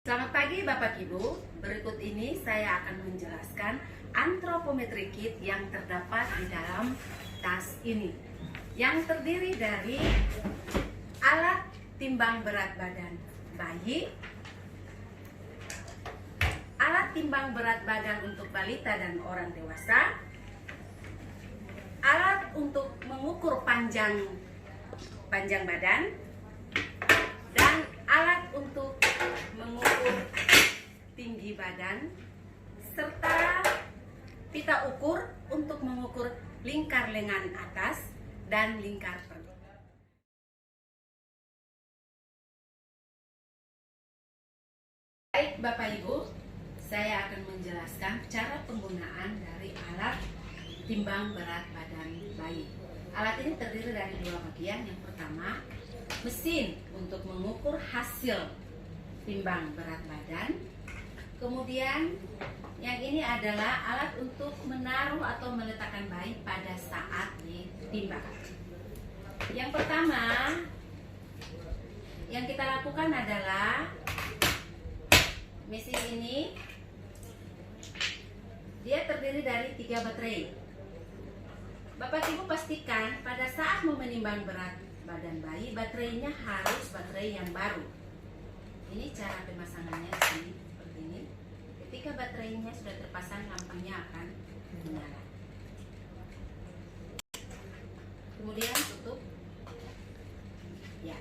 Selamat pagi Bapak Ibu, berikut ini saya akan menjelaskan antropometri kit yang terdapat di dalam tas ini, yang terdiri dari alat timbang berat badan bayi, alat timbang berat badan untuk balita dan orang dewasa, alat untuk mengukur panjang badan, dan alat untuk mengukur tinggi badan, serta pita ukur untuk mengukur lingkar lengan atas dan lingkar perut. Baik Bapak Ibu, saya akan menjelaskan cara penggunaan dari alat timbang berat badan bayi. Alat ini terdiri dari dua bagian. Yang pertama, mesin untuk mengukur hasil timbang berat badan. Kemudian yang ini adalah alat untuk menaruh atau meletakkan bayi pada saat ditimbang. Yang pertama yang kita lakukan adalah mesin ini dia terdiri dari 3 baterai. Bapak Ibu pastikan pada saat mau menimbang berat badan bayi, baterainya harus baterai yang baru. Ini cara pemasangannya seperti ini. Ketika baterainya sudah terpasang, lampunya akan menyala. Kemudian tutup. Ya,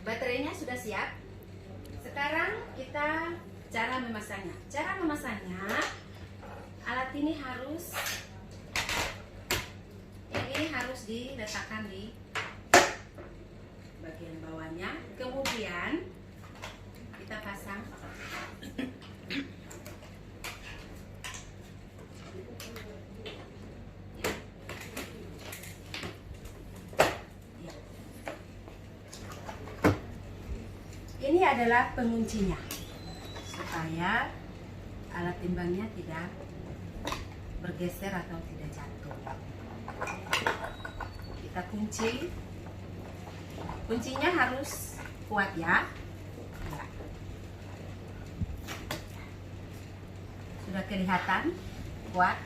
baterainya sudah siap. Sekarang kita cara memasangnya. Cara memasangnya, alat ini harus diletakkan di bagian bawahnya, kemudian kita pasang. Ini adalah penguncinya supaya alat timbangnya tidak bergeser atau tidak jatuh. Kita kunci. Kuncinya harus kuat ya. Sudah kelihatan kuat.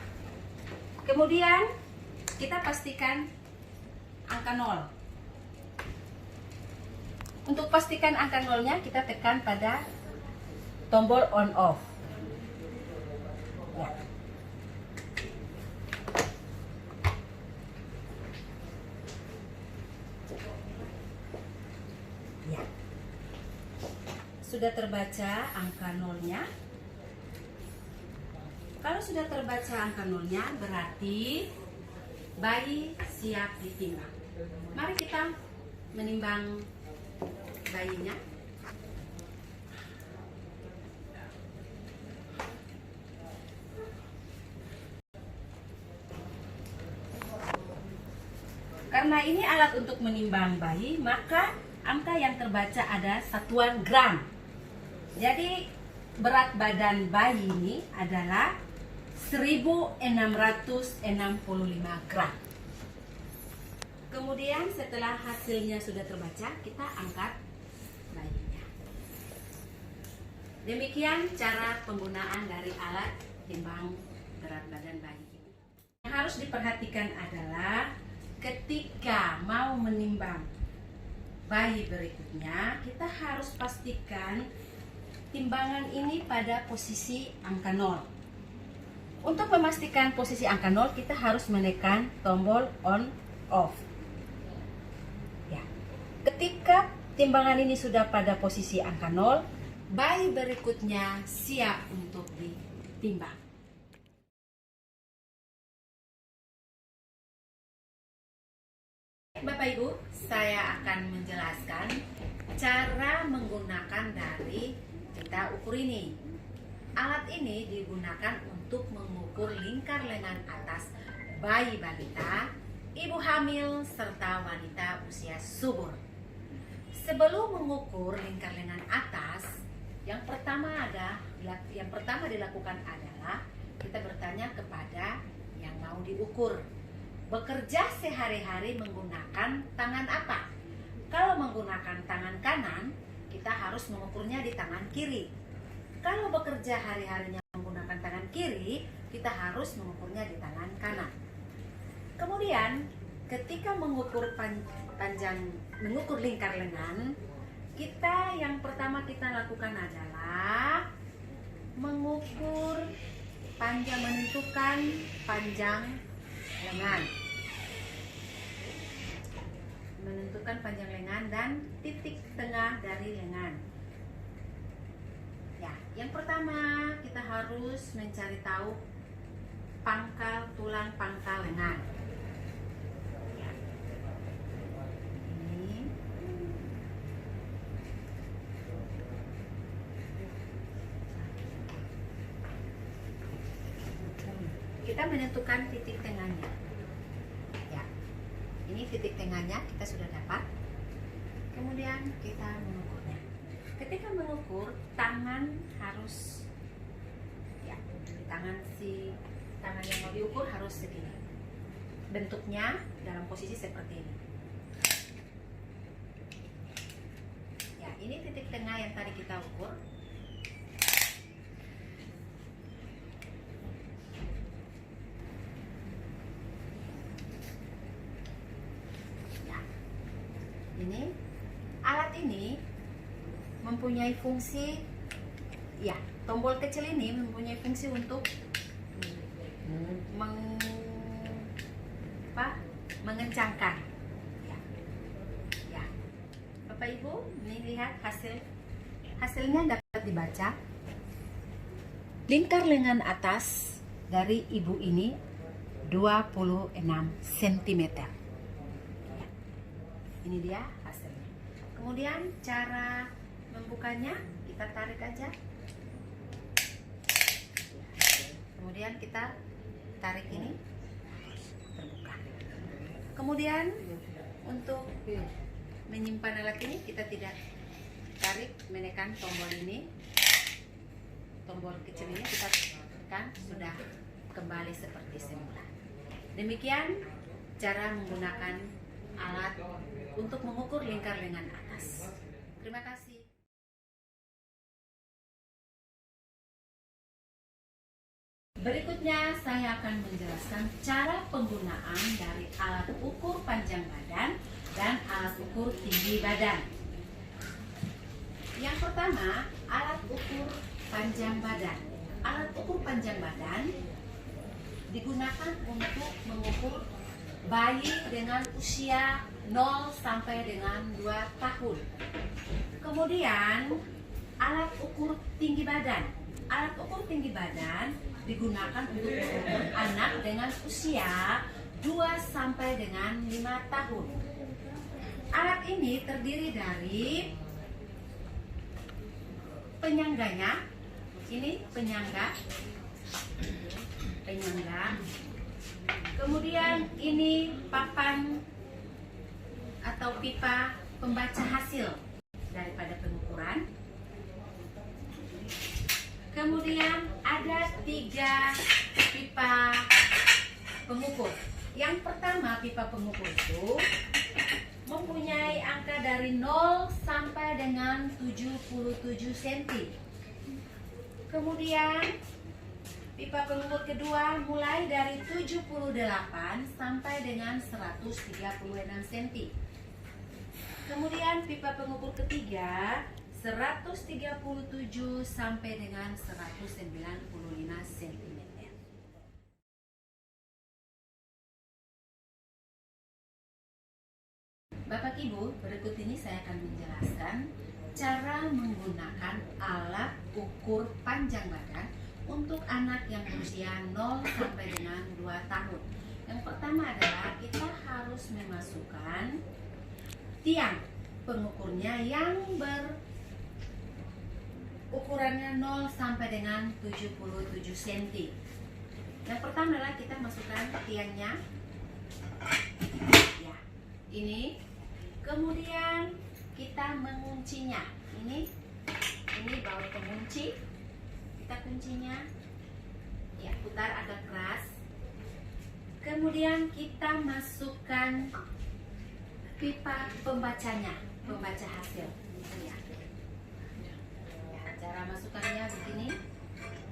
Kemudian kita pastikan angka 0. Untuk pastikan angka 0-nya, kita tekan pada tombol on off. Ya. Ya. Sudah terbaca angka 0-nya. Kalau sudah terbaca angka 0-nya, berarti bayi siap ditimbang. Mari kita menimbang bayinya. Karena ini alat untuk menimbang bayi, maka angka yang terbaca ada satuan gram. Jadi berat badan bayi ini adalah 1665 gram. Kemudian setelah hasilnya sudah terbaca, kita angkat bayinya. Demikian cara penggunaan dari alat timbang berat badan bayi ini. Yang harus diperhatikan adalah ketika mau menimbang bayi berikutnya, kita harus pastikan timbangan ini pada posisi angka 0. Untuk memastikan posisi angka 0, kita harus menekan tombol on off. Ya. Ketika timbangan ini sudah pada posisi angka 0, bayi berikutnya siap untuk ditimbang. Bapak Ibu, saya akan menjelaskan cara menggunakan dari pita ukur ini. Alat ini digunakan untuk mengukur lingkar lengan atas bayi balita, ibu hamil, serta wanita usia subur. Sebelum mengukur lingkar lengan atas, yang pertama dilakukan adalah kita bertanya kepada yang mau diukur. Bekerja sehari-hari menggunakan tangan apa? Kalau menggunakan tangan kanan, kita harus mengukurnya di tangan kiri. Kalau bekerja hari-harinya menggunakan tangan kiri, kita harus mengukurnya di tangan kanan. Kemudian, ketika mengukur mengukur lingkar lengan, yang pertama kita lakukan adalah menentukan panjang lengan. Menentukan panjang lengan dan titik tengah dari lengan. Ya, yang pertama kita harus mencari tahu tulang pangkal lengan. Ya. Ini. Kita menentukan titik tengahnya. Ya. Ini titik tengahnya kita sudah dapat. Kemudian kita mengukurnya. Ketika mengukur, tangan harus tangan yang mau diukur harus segini. Bentuknya dalam posisi seperti ini. Ya, ini titik tengah yang tadi kita ukur. Ini alat ini mempunyai fungsi, ya, tombol kecil ini mempunyai fungsi untuk mengencangkan. Ya. Bapak Ibu, ini lihat hasilnya dapat dibaca. Lingkar lengan atas dari ibu ini 26 cm. Ini dia hasilnya. Kemudian cara membukanya, kita tarik aja. Kemudian kita tarik ini, terbuka. Kemudian untuk menyimpan alat ini, kita tidak tarik, menekan tombol ini. Tombol kecil ini kita tekan, sudah kembali seperti semula. Demikian cara menggunakan alat untuk mengukur lingkar lengan atas. Terima kasih. Berikutnya saya akan menjelaskan cara penggunaan dari alat ukur panjang badan dan alat ukur tinggi badan. Yang pertama, alat ukur panjang badan. Alat ukur panjang badan digunakan untuk mengukur bayi dengan usia 0 sampai dengan 2 tahun. Kemudian alat ukur tinggi badan. Alat ukur tinggi badan digunakan untuk mengukur anak dengan usia 2 sampai dengan 5 tahun. Alat ini terdiri dari penyangganya. Ini penyangga. Kemudian ini papan atau pipa pembaca hasil daripada pengukuran. Kemudian ada 3 pipa pengukur. Yang pertama, pipa pengukur itu mempunyai angka dari 0 sampai dengan 77 cm. Kemudian pipa pengukur kedua mulai dari 78 sampai dengan 136 cm. Kemudian pipa pengukur ketiga 137 sampai dengan 195 cm. Bapak Ibu, berikut ini saya akan menjelaskan cara menggunakan alat ukur panjang badan untuk anak yang berusia 0 sampai dengan 2 tahun. Yang pertama adalah kita harus memasukkan tiang pengukurnya yang berukurannya 0 sampai dengan 77 cm. Yang pertama adalah kita masukkan tiangnya. Ya, ini. Kemudian kita menguncinya. Ini baut pengunci. Kita kuncinya, ya, putar agak keras. Kemudian kita masukkan pipa pembacanya, pembaca hasil. Ya. Cara masukkannya begini.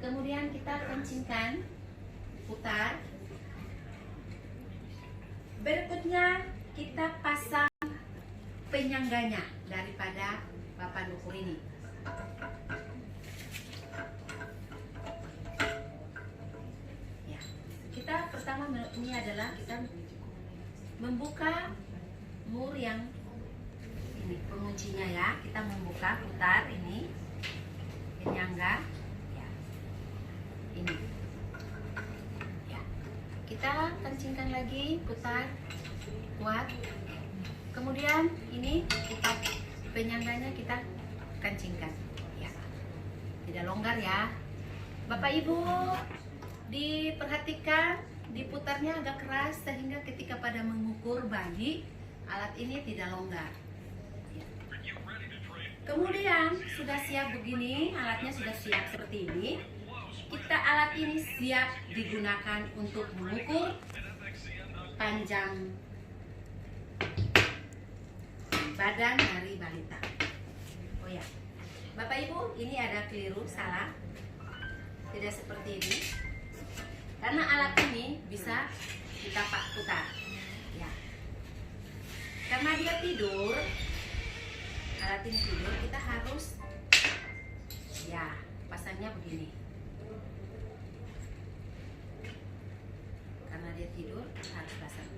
Kemudian kita kencingkan, putar. Berikutnya kita pasang penyangganya daripada papan ukur ini. Ya, kita pertama ini adalah kita membuka mur yang ini penguncinya ya. Kita membuka, putar ini penyangga. Ya, ini. Ya, kita kencingkan lagi, putar, kuat. Kemudian ini kita penyangganya kita kencingkan. Ya, tidak longgar ya. Bapak Ibu, diperhatikan diputarnya agak keras sehingga ketika pada mengukur bayi alat ini tidak longgar. Ya. Kemudian sudah siap begini, alatnya sudah siap seperti ini. Alat ini siap digunakan untuk mengukur panjang badan dari balita. Oh ya, Bapak Ibu, ini ada keliru, salah. Tidak seperti ini. Karena alat ini bisa kita putar. Ya. Karena dia tidur, alat ini tidur, kita harus ya pasangnya begini. Karena dia tidur, harus pasang.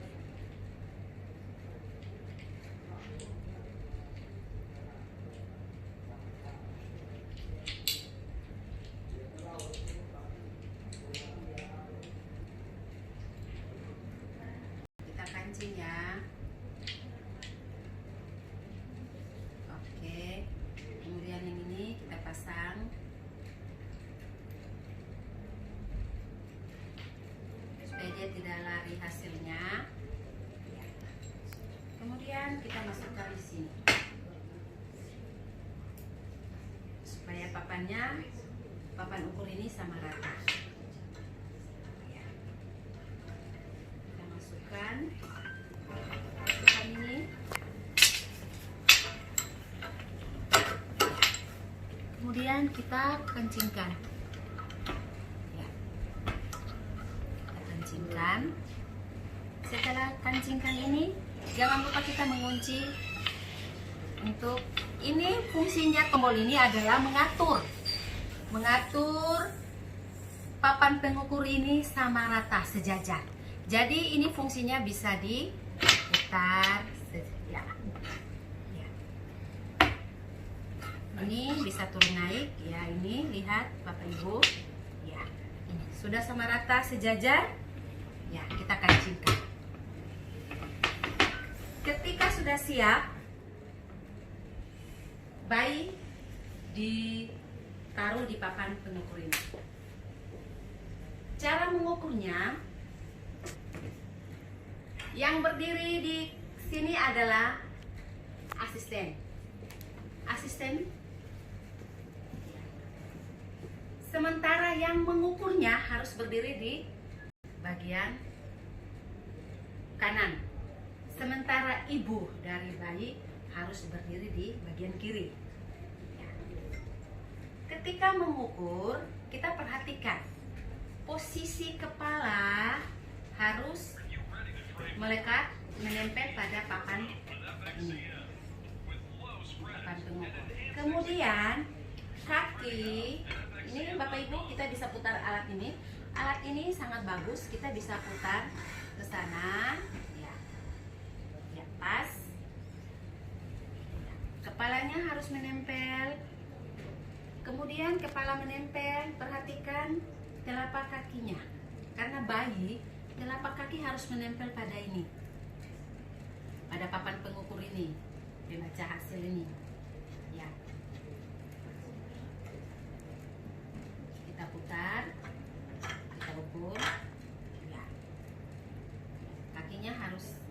Kita kancing ya. Oke. Kemudian yang ini kita pasang. Supaya dia tidak lari hasilnya. Kemudian kita masukkan di sini supaya papan ukur ini sama rata. Kita masukkan ini. Kemudian kita kencingkan. Setelah kencingkan ini, jangan lupa kita mengunci. Untuk ini fungsinya tombol ini adalah mengatur papan pengukur ini sama rata sejajar. Jadi ini fungsinya bisa diputar ya. Ini bisa turun naik ya. Ini lihat Bapak Ibu ya, ini sudah sama rata sejajar. Ya, kita kancingkan. Ketika sudah siap, bayi ditaruh di papan pengukur ini. Cara mengukurnya, yang berdiri di sini adalah asisten. Sementara yang mengukurnya harus berdiri di bagian kanan. Sementara ibu dari bayi harus berdiri di bagian kiri. Ya. Ketika mengukur, kita perhatikan posisi kepala harus melekat, menempel pada papan ini. Papan pengukur. Kemudian kaki, ini Bapak Ibu kita bisa putar alat ini. Alat ini sangat bagus, kita bisa putar ke sana, ya, pas. Kepalanya harus menempel. Kemudian kepala menempel, perhatikan telapak kakinya. Karena bayi, telapak kaki harus menempel pada ini, pada papan pengukur ini, membaca hasil ini. Ya, kita putar. Ukur ya. Kakinya harus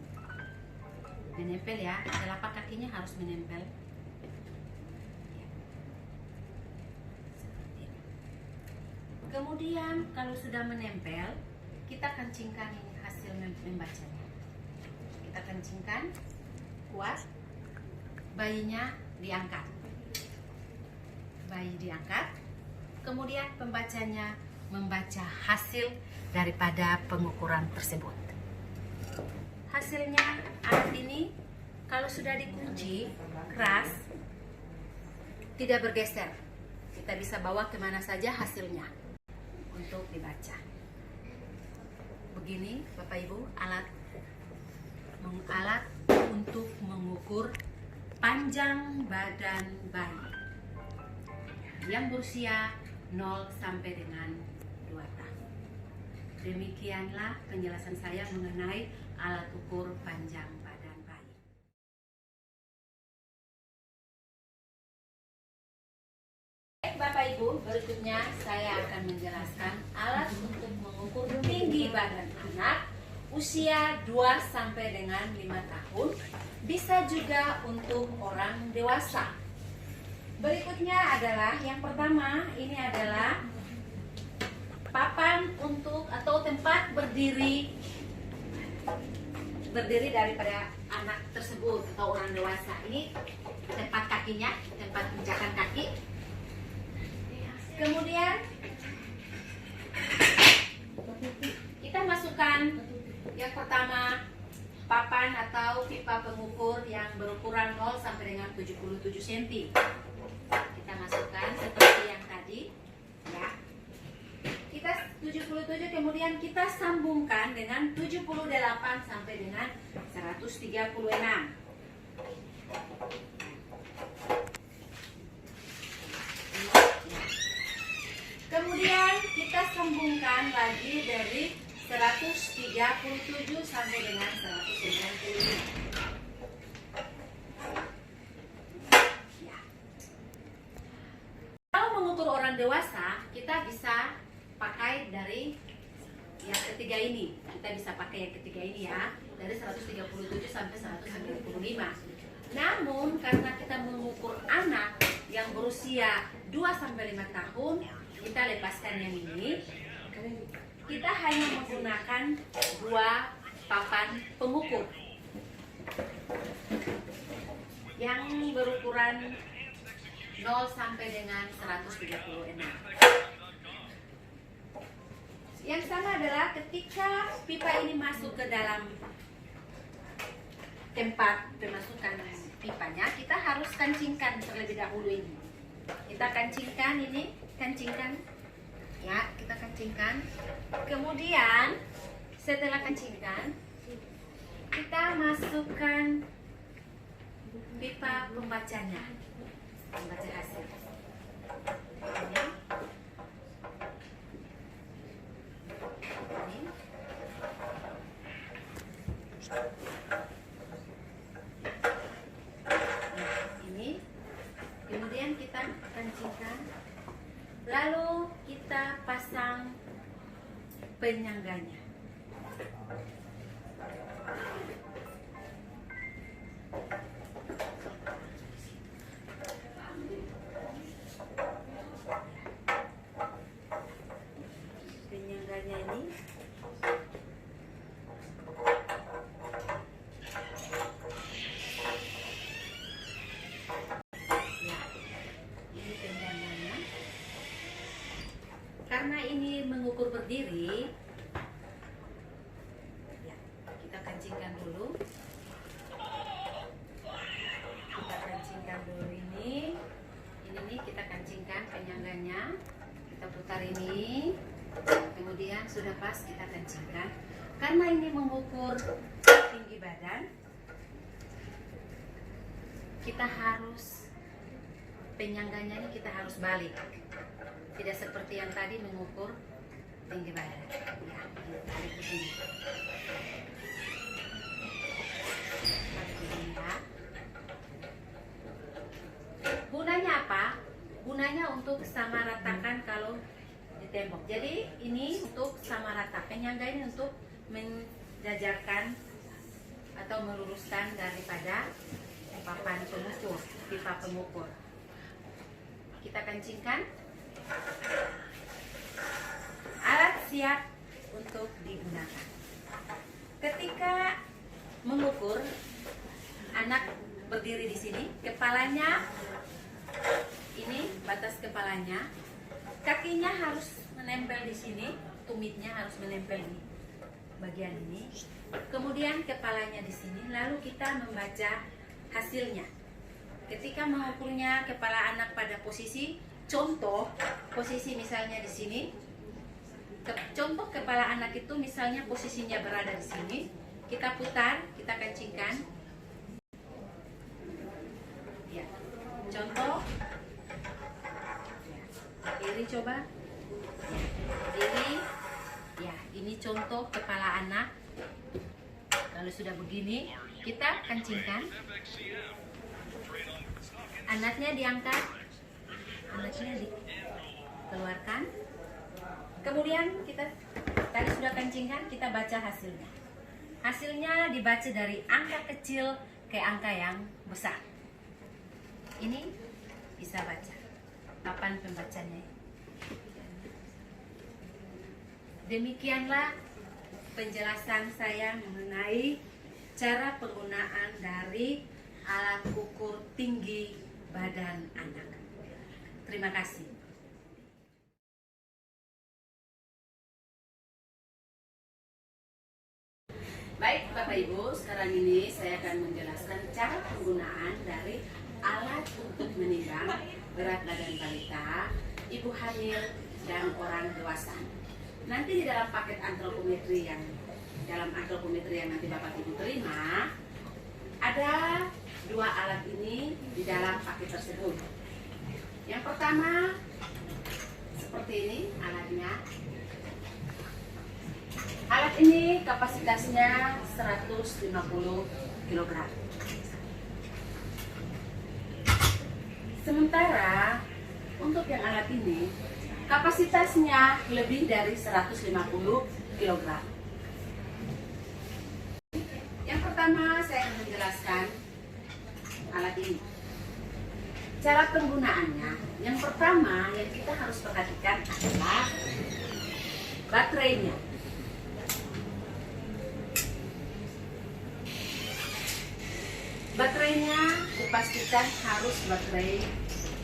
menempel ya, telapak kakinya harus menempel ya. Seperti ini. Kemudian kalau sudah menempel, kita kencingkan ini hasil membacanya. Kita kencingkan kuat, bayinya diangkat. bayi diangkat, kemudian pembacanya membaca hasil daripada pengukuran tersebut. Hasilnya alat ini kalau sudah dikunci keras, tidak bergeser. Kita bisa bawa kemana saja hasilnya untuk dibaca. Begini Bapak Ibu, alat untuk mengukur panjang badan bayi yang berusia 0 sampai dengan 2 tahun. Demikianlah penjelasan saya mengenai alat ukur panjang badan bayi. Baik Bapak Ibu, berikutnya saya akan menjelaskan alat untuk mengukur tinggi badan anak usia 2 sampai dengan 5 tahun, bisa juga untuk orang dewasa. Berikutnya adalah yang pertama, ini adalah papan untuk atau tempat berdiri daripada anak tersebut atau orang dewasa. Ini tempat kakinya, tempat pijakan kaki. Kemudian kita masukkan yang pertama papan atau pipa pengukur yang berukuran 0 sampai dengan 77 cm. Kita masukkan seperti yang tadi, ya. Kita 77, kemudian kita sambungkan dengan 78 sampai dengan 136. Kemudian kita sambungkan lagi dari 137 sampai dengan 195. Ya. Kalau mengukur orang dewasa, kita bisa pakai dari yang ketiga ini. Kita bisa pakai yang ketiga ini ya, dari 137 sampai 195. Namun karena kita mengukur anak yang berusia 2 sampai 5 tahun, kita lepaskan yang ini. Kita hanya menggunakan 2 papan pengukur yang berukuran 0 sampai dengan 136. Yang sama adalah ketika pipa ini masuk ke dalam tempat pemasukan pipanya, kita harus kancingkan terlebih dahulu ini. Kita kancingkan ini, ya, kita kancingkan. Kemudian setelah kancingkan, kita masukkan pipa pembacanya, membaca hasil. Ini. Ini. Kemudian kita kancingkan. Lalu kita pasang penyangganya. Penyangganya ini karena ini mengukur berdiri, ya, kita kancingkan dulu. Kita kancingkan dulu ini nih kita kancingkan penyangganya. Kita putar ini, kemudian sudah pas kita kancingkan. Karena ini mengukur tinggi badan, kita harus penyangganya ini kita harus balik. Tidak seperti yang tadi mengukur tinggi badan. Ya, balik begini. Balik begini ya. Gunanya apa? Gunanya untuk sama ratakan kalau di tembok. Jadi ini untuk sama rata. Penyangga ini untuk menjajarkan atau meluruskan daripada papan pengukur, pipa pengukur. Kita kencingkan. Alat siap untuk digunakan. Ketika mengukur, anak berdiri di sini, kepalanya Ini batas kepalanya. Kakinya harus menempel di sini, tumitnya harus menempel di bagian ini. Kemudian kepalanya di sini. Lalu kita membaca hasilnya. Ketika mengukurnya kepala anak pada posisi contoh, posisi misalnya di sini. Contoh kepala anak itu misalnya posisinya berada di sini. Kita putar, kita kencingkan. Ya. Contoh. Kiri coba. Ini contoh kepala anak. Kalau sudah begini, kita kencingkan. Anaknya diangkat, anaknya dikeluarkan. Kemudian kita tadi sudah kencingkan, kita baca hasilnya. Hasilnya dibaca dari angka kecil ke angka yang besar. Ini bisa baca. Papan pembacanya. Demikianlah penjelasan saya mengenai cara penggunaan dari alat ukur tinggi badan anak. Terima kasih. Baik Bapak Ibu, sekarang ini saya akan menjelaskan cara penggunaan dari alat untuk menimbang berat badan balita, ibu hamil, dan orang dewasa. Nanti di dalam paket antropometri yang nanti Bapak Ibu terima, ada dua alat ini di dalam paket tersebut. Yang pertama seperti ini alatnya. Alat ini kapasitasnya 150 kg. Sementara untuk yang alat ini kapasitasnya lebih dari 150 kg. Yang pertama saya akan menjelaskan alat ini. Cara penggunaannya, yang pertama yang kita harus perhatikan adalah baterainya. Baterainya dipastikan harus baterai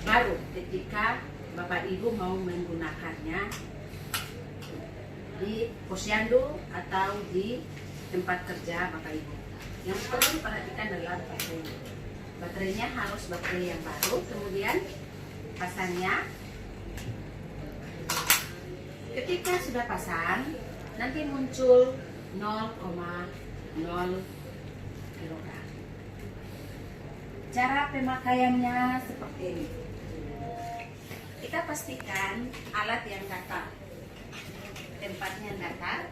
baru ketika Bapak Ibu mau menggunakannya di posyandu atau di tempat kerja Bapak Ibu. Yang perlu diperhatikan adalah baterainya. Baterainya harus baterai yang baru. Kemudian pasangnya. Ketika sudah pasang, nanti muncul 0,0 kg. Cara pemakaiannya seperti ini. Kita pastikan alat yang datar, tempatnya datar.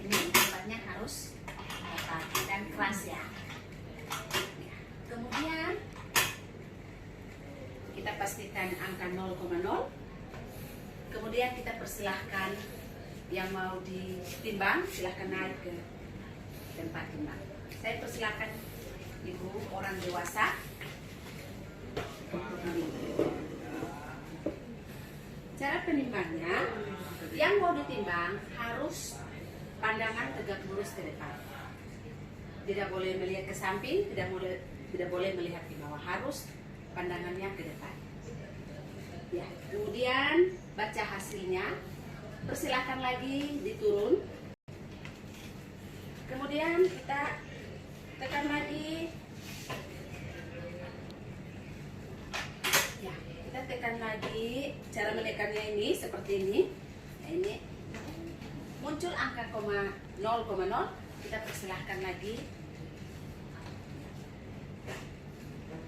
Ini tempatnya harus datar dan keras ya. Kemudian kita pastikan angka 0,0. Kemudian kita persilahkan yang mau ditimbang, silahkan naik ke tempat timbang. Saya persilahkan ibu orang dewasa untuk menimbang. Cara penimbangnya, yang mau ditimbang harus pandangan tegak lurus ke depan. Tidak boleh melihat ke samping, tidak boleh melihat ke bawah, harus pandangannya ke depan. Ya, kemudian baca hasilnya, persilahkan lagi diturun. Kemudian kita tekan lagi. Ya, kita tekan lagi. Cara menekannya ini seperti ini. Nah, ini muncul angka 0,0. Kita persilahkan lagi.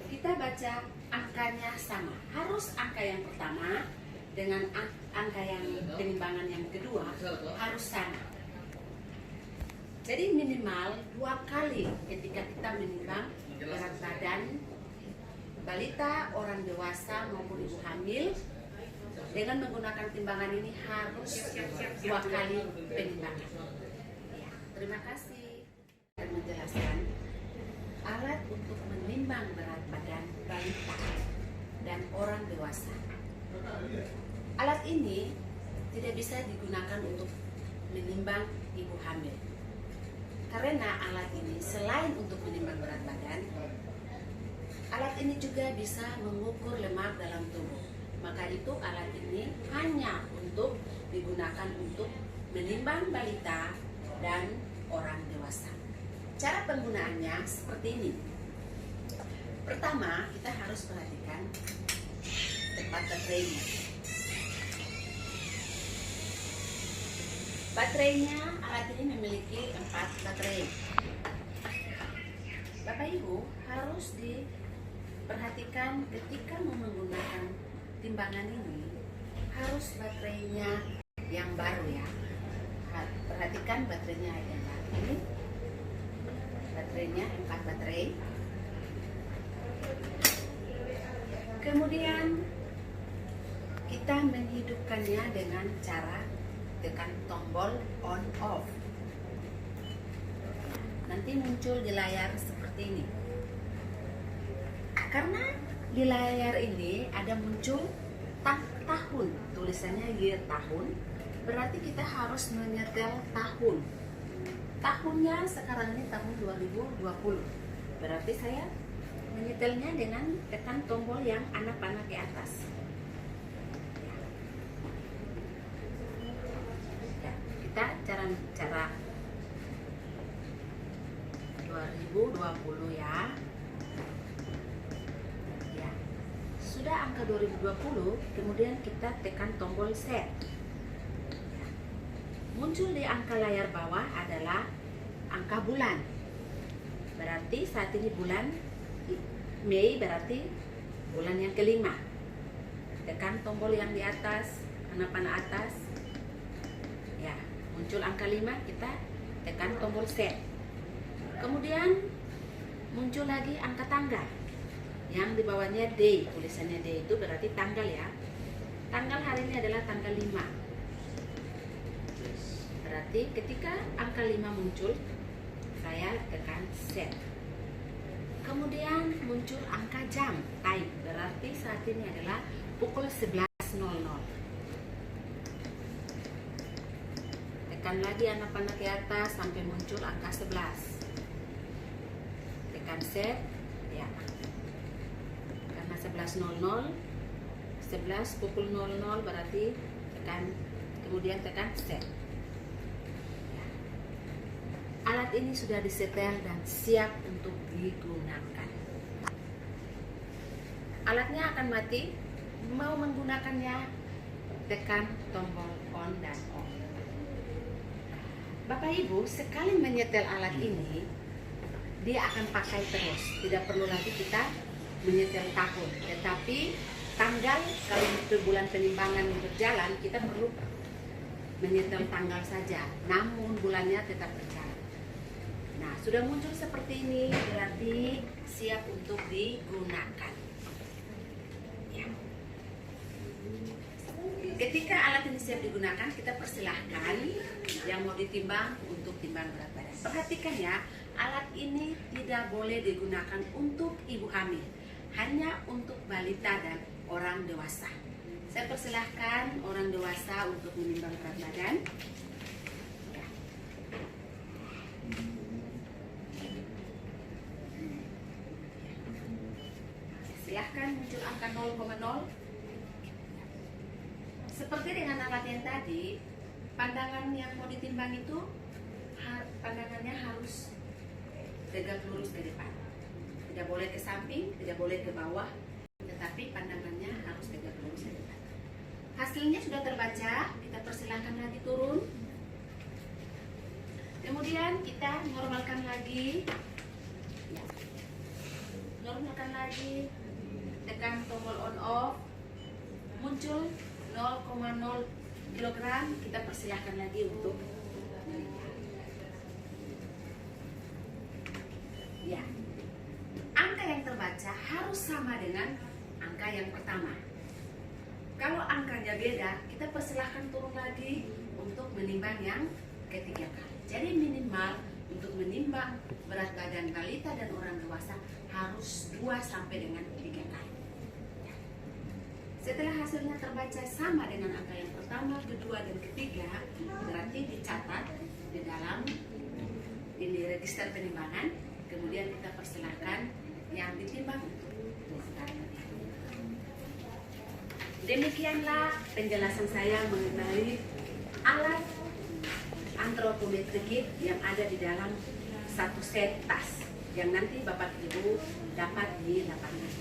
Kita baca angkanya sama. Harus angka yang pertama dengan angka yang penimbangan yang kedua harus sama. Jadi minimal 2 kali ketika kita menimbang berat badan balita, orang dewasa maupun ibu hamil, dengan menggunakan timbangan ini harus 2 kali penimbangan. Ya, terima kasih. Dan menjelaskan alat untuk menimbang berat badan balita dan orang dewasa. Alat ini tidak bisa digunakan untuk menimbang ibu hamil. Karena alat ini selain untuk menimbang berat badan, Alat ini juga bisa mengukur lemak dalam tubuh. Maka itu alat ini hanya untuk digunakan untuk menimbang balita dan orang dewasa. Cara penggunaannya seperti ini. Pertama, kita harus perhatikan tempat baterainya. Baterainya, alat ini memiliki 4 baterai. Bapak Ibu harus diperhatikan ketika mau menggunakan timbangan ini, harus baterainya yang baru ya. Perhatikan baterainya yang baru. Ini baterainya 4 baterai. Kemudian kita menghidupkannya dengan cara tekan tombol on off. Nanti muncul di layar seperti ini. Karena di layar ini ada muncul tahun, tulisannya year tahun, berarti kita harus menyetel tahun. Tahunnya sekarang ini tahun 2020. Berarti saya menyetelnya dengan tekan tombol yang anak panah ke atas. Ya, kita cara 2020 ya. Ya. Sudah angka 2020, kemudian kita tekan tombol set. Muncul di angka layar bawah adalah angka bulan. Berarti saat ini bulan Mei, berarti bulan yang kelima. Tekan tombol yang di atas, panah atas. Ya, muncul angka 5, kita tekan tombol set. Kemudian muncul lagi angka tanggal. Yang di bawahnya day, tulisannya day itu berarti tanggal ya. Tanggal hari ini adalah tanggal 5. Berarti ketika angka 5 muncul, saya tekan set. Kemudian muncul angka jam, time, berarti saat ini adalah pukul 11.00. Tekan lagi anak panah ke atas sampai muncul angka 11. Tekan set, ya. Karena 11.00, 11 pukul 00 berarti kemudian tekan set. Alat ini sudah disetel dan siap untuk digunakan. Alatnya akan mati. Mau menggunakannya, tekan tombol on dan off. Bapak Ibu, sekali menyetel alat ini, dia akan pakai terus. Tidak perlu lagi kita menyetel tahun. Tetapi tanggal, kalau itu bulan penimbangan berjalan, kita perlu menyetel tanggal saja. Namun bulannya tetap berjalan. Nah, sudah muncul seperti ini, berarti siap untuk digunakan. Ya. Ketika alat ini siap digunakan, kita persilahkan yang mau ditimbang untuk timbang berat badan. Perhatikan ya, alat ini tidak boleh digunakan untuk ibu hamil, hanya untuk balita dan orang dewasa. Saya persilahkan orang dewasa untuk menimbang berat badan. Silahkan muncul angka 0,0. Seperti dengan alat yang tadi, pandangan yang mau ditimbang itu pandangannya harus tegak lurus ke depan. Tidak boleh ke samping, tidak boleh ke bawah, tetapi pandangannya harus tegak lurus ke depan. Hasilnya sudah terbaca, kita persilahkan lagi turun. Kemudian kita normalkan lagi. Normalkan lagi. Tekan tombol on off, muncul 0,0 kg, kita persilahkan lagi untuk ya. Angka yang terbaca harus sama dengan angka yang pertama. Kalau angkanya beda, kita persilahkan turun lagi untuk menimbang yang ketiga kali. Jadi minimal untuk menimbang berat badan balita dan orang dewasa harus 2 sampai dengan 3 kali. Setelah hasilnya terbaca sama dengan angka yang pertama, kedua, dan ketiga, berarti dicatat di dalam ini register penimbangan. Kemudian kita persilahkan yang ditimbang untuk Demikianlah penjelasan saya mengenai alat antropometri kit yang ada di dalam satu set tas yang nanti Bapak Ibu dapat di lapangan.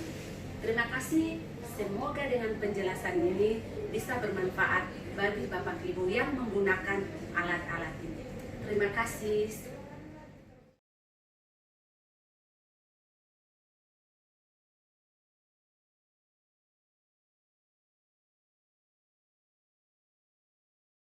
Terima kasih, semoga dengan penjelasan ini bisa bermanfaat bagi Bapak Ibu yang menggunakan alat-alat ini. Terima kasih.